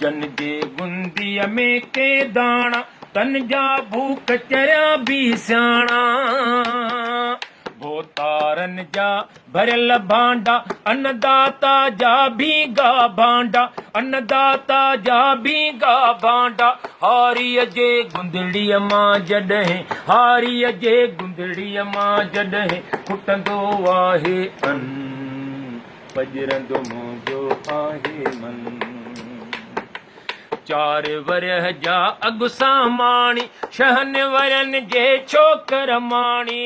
जन जे गुंदीअ में के दाणा तन जा भूख चरिया भी सियाणा भोतारन जा भरियल भांडा अन्नदाता जा भीगा भांडा अन्नदाता जा भीगा भांडा हारीअ जे गुंदड़ीअ मां जॾहिं हारीअ जे गुंदड़ीअ मां जॾहिं खुटंदो आहे अन्न पजरंदो मुंहिंजो आहे मन चार वरह जा अगु सामाणी शहन वरन जे छोकर माणी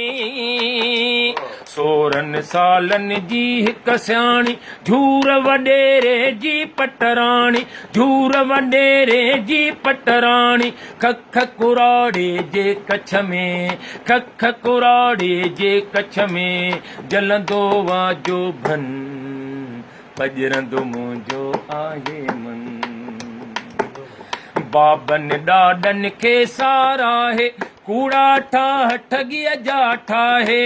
सोरहं सालन जी हिक सियाणी झूर वॾेरे जी पटराणी झूर वॾेरे जी पटराणी खख कुराड़े जे कच्छ में खख कुराड़े जे कच्छ में जलंदो वाजो भन पजरंदो मुंहिंजो आहे मन बाबन ॾाॾनि खे साराहे कूड़ा ठाह ठॻीअ जा ठाहे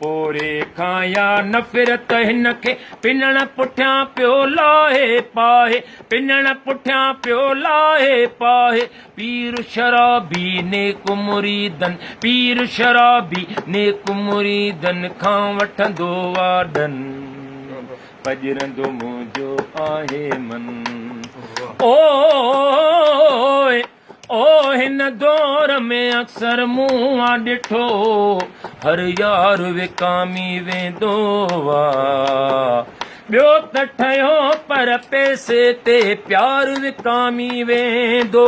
पोरे खां या नफ़रत हिन खे पिनण पुठियां पियो लाहे पाहे पिनण पुठियां पियो लाहे पाहे पीर शराबी नेक मुरीदन पीर शराबी नेक मुरीदन खां वठंदो वाडन पजरंदो मुंहिंजो आहे मन ओ हिन दौर में अक्सर मूं ॾिठो हर यार विकामी वेंदो ॿियो त ठहियो पर पैसे ते प्यार विकामी वेंदो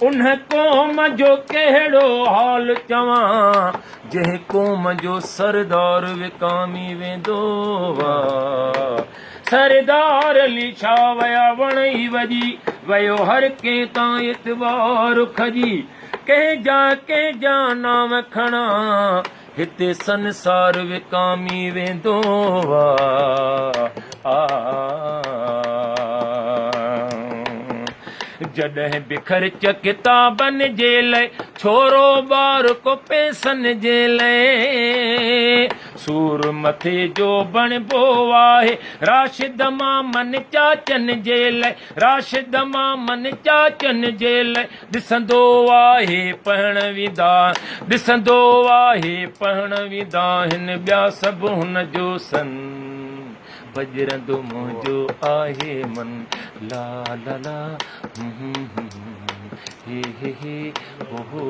उन क़ौम जो कहिड़ो हाल चवां जंहिं क़ौम जो सरदार विकामी वेंदो सरदार अली छा वया वण ई वॼी वयो हर कंहिं तां इतवार खजी कंहिंजा नाम खणा हिते संसार विकामी वेंदो जॾहिं बि ख़र्च किताबनि जे लाइ छोरो ॿार को पैसनि जे लाइ सूर मथे जो बणिबो आहे राशिद मां मन चाचनि जे लाइ राशिद मां मन चाचनि जे लाइ ॾिसंदो आहे पढ़ण विदा ॾिसंदो आहे पढ़ण विदा हिन ॿिया सभु हुन जो सन पजरंदो मुंहिंजो आहे मन ला ला ला हे हे हे हो